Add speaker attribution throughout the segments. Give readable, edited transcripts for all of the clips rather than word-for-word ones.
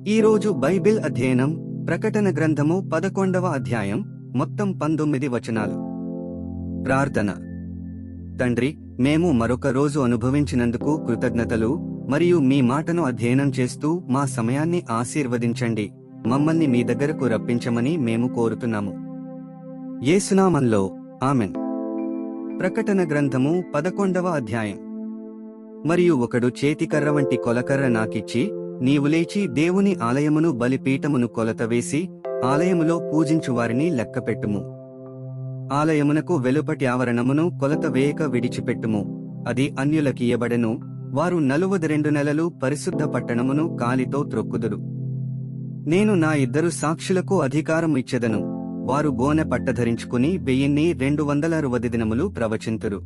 Speaker 1: ఈరోజు బైబిల్ అధ్యయనం ప్రకటన గ్రంథము 11వ అధ్యాయం, మొత్తం 19 వచనాలు. ప్రార్థన. తండ్రి, మేము మరొక రోజు అనుభవించినందుకు కృతజ్ఞతలు, మరియు మీ మాటను అధ్యయనం చేస్తూ మా సమయాన్ని ఆశీర్వదించండి. మమ్మల్ని మీ దగ్గరకు రప్పించమని మేము కోరుతున్నాము. యేసునామంలో ఆమెన్. ప్రకటన గ్రంథము 11వ అధ్యాయం. మరియు ఒకడు చేతికర్ర వంటి కొలకర్ర నాకిచ్చి, నీవు లేచి దేవుని ఆలయమును బలిపీఠమును కొలతవేసి ఆలయములో పూజించువారిని లెక్కపెట్టుము. ఆలయమునకు వెలుపటి ఆవరణమును కొలత వేయక విడిచిపెట్టుము. అది అన్యులకియ్యబడెను. వారు 42 నెలలు పరిశుద్ధ పట్టణమును కాలితో త్రొక్కుదురు. నేను నా 2 సాక్షులకు అధికారం ఇచ్చెదను. వారు గోనె పట్టధరించుకుని 1260 దినములు ప్రవచింతురు.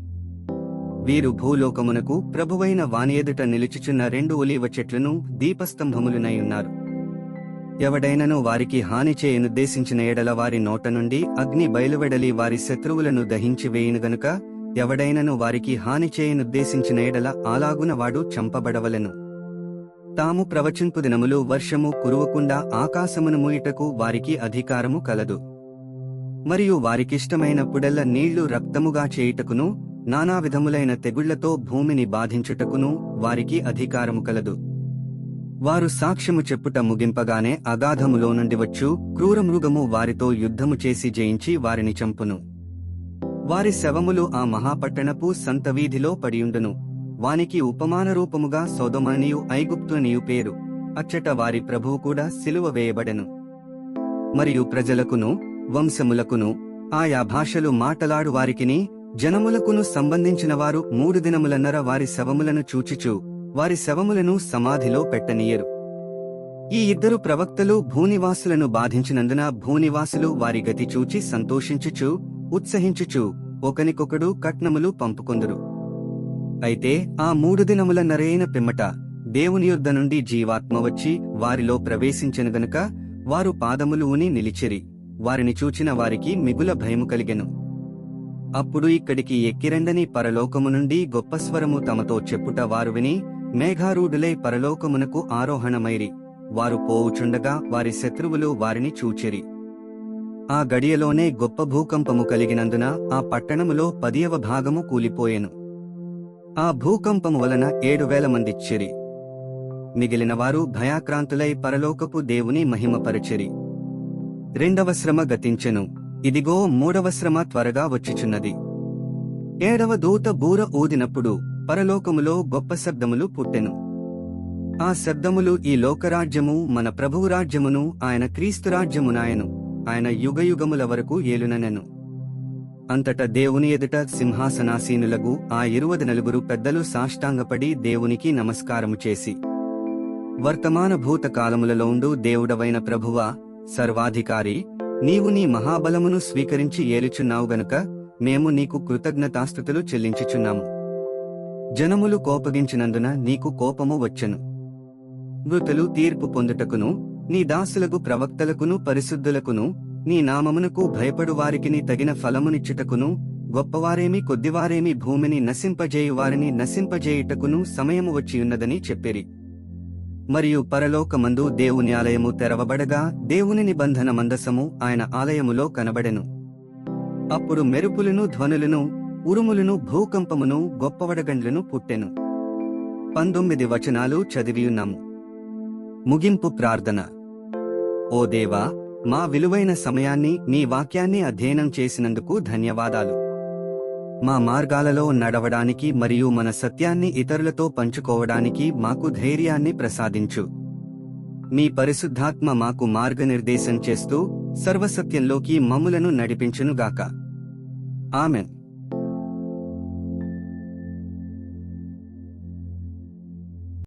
Speaker 1: వీరు భూలోకమునకు ప్రభువైన వాని ఎదుట నిలుచుచున్న 2 ఒలీవ చెట్లను దీపస్తంభములునయున్నారు. ఎవడైనను వారికి హాని చేయనుద్దేశించిన ఎడల వారి నోట నుండి అగ్ని బయలువెడలి వారి శత్రువులను దహించి వేయును గనుక ఎవడైనను వారికి హాని చేయనుద్దేశించిన ఎడల అలాగున వాడు చంపబడవలెను. తాము ప్రవచింపు దినములు వర్షము కురువకుండా ఆకాశమును మూయుటకు వారికి అధికారము కలదు. మరియు వారికిష్టమైనప్పుడెల్ల నీళ్లు రక్తముగా చేయుటకును నానా విధములైన తెగుళ్లతో భూమిని బాధించుటకును వారికి అధికారము కలదు. వారు సాక్ష్యము చెప్పుట ముగింపగానే అగాధములో నుండి వచ్చు క్రూరమృగము వారితో యుద్ధము చేసి జయించి వారిని చంపును. వారి శవములు ఆ మహాపట్టణపు సంత వీధిలో పడియుండును. వానికి ఉపమానరూపముగా సొదొమనియు ఐగుప్తునియు పేరు. అచ్చట వారి ప్రభువు కూడా సిలువ వేయబడెను. మరియు ప్రజలకును వంశములకును ఆయా భాషలు మాటలాడు వారికిని జనములకును సంబంధించిన వారు 3 దినములన్నర వారి శవములను చూచుచు వారి శవములను సమాధిలో పెట్టనీయరు. ఈ 2 ప్రవక్తలు భూనివాసులను బాధించినందున భూనివాసులు వారి గతి చూచి సంతోషించుచు ఉత్సహించుచు ఒకనికొకడు కట్నములు పంపుకొందురు. అయితే ఆ 3 దినములన్నరైన పిమ్మట దేవుని యొద్ద నుండి జీవాత్మ వచ్చి వారిలో ప్రవేశించెను గనుక వారు పాదములు ఊని నిలిచిరి. వారిని చూచిన వారికి మిగుల భయము కలిగెను. అప్పుడు ఇక్కడికి ఎక్కిరండని పరలోకము నుండి గొప్ప స్వరము తమతో చెప్పుట వారు విని మేఘారూఢులై పరలోకమునకు ఆరోహణమైరి. వారు పోవుచుండగా వారి శత్రువులు వారిని చూచిరి. ఆ గడియలోనే గొప్ప భూకంపము కలిగినందున ఆ పట్టణములో 10వ భాగము కూలిపోయెను. ఆ భూకంపము వలన 7,000 మందిచ్చిరి. మిగిలిన వారు భయాక్రాంతులై పరలోకపు దేవుని మహిమపరచిరి. 2వ శ్రమ గతించెను. ఇదిగో 3వ శ్రమ త్వరగా వచ్చుచున్నది. 7వ దూత బూర ఊదినప్పుడు పరలోకములో గొప్ప శబ్దములు పుట్టెను. ఆ శబ్దములు ఈ లోకరాజ్యము మన ప్రభువు రాజ్యమును ఆయన క్రీస్తు రాజ్యమునాయను. ఆయన యుగయుగముల వరకు ఏలుననెను. అంతట దేవుని ఎదుట సింహాసనాసీనులగు ఆ 24 పెద్దలు సాష్టాంగపడి దేవునికి నమస్కారము చేసి, వర్తమాన భూత కాలములలోండు దేవుడవైన ప్రభువా, సర్వాధికారి, నీవు నీ మహాబలమును స్వీకరించి ఏలుచున్నావు గనుక మేము నీకు కృతజ్ఞతాస్తుతులు చెల్లించుచున్నాము. జనములు కోపగించినందున నీకు కోపము వచ్చెను. మృతులు తీర్పు పొందుటకును నీ దాసులకు ప్రవక్తలకును పరిశుద్ధులకును నీ నామమునకు భయపడు వారికిని తగిన ఫలమునిచ్చుటకును గొప్పవారేమి కొద్దివారేమి భూమిని నశింపజేయువారిని నశింపజేయుటకును సమయము వచ్చియున్నదని చెప్పిరి. మరియు పరలోకమందు దేవుని ఆలయము తెరవబడగా దేవుని నిబంధన మందసము ఆయన ఆలయములో కనబడెను. అప్పుడు మెరుపులను ధ్వనులను ఉరుములను భూకంపమును గొప్పవడగండ్లను పుట్టెను. 19 వచనాలు చదివియున్నాము. ముగింపు ప్రార్థన. ఓ దేవా, మా విలువైన సమయాన్ని నీ వాక్యాన్ని అధ్యయనం చేసినందుకు ధన్యవాదాలు. మా మార్గాలలో నడవడానికి మరియు మన సత్యాన్ని ఇతరులతో పంచుకోవడానికి మాకు ధైర్యాన్ని ప్రసాదించు. మీ పరిశుద్ధాత్మ మాకు మార్గనిర్దేశం చేస్తూ సర్వసత్యంలోకి మమ్ములను నడిపించునుగాక. ఆమెన్.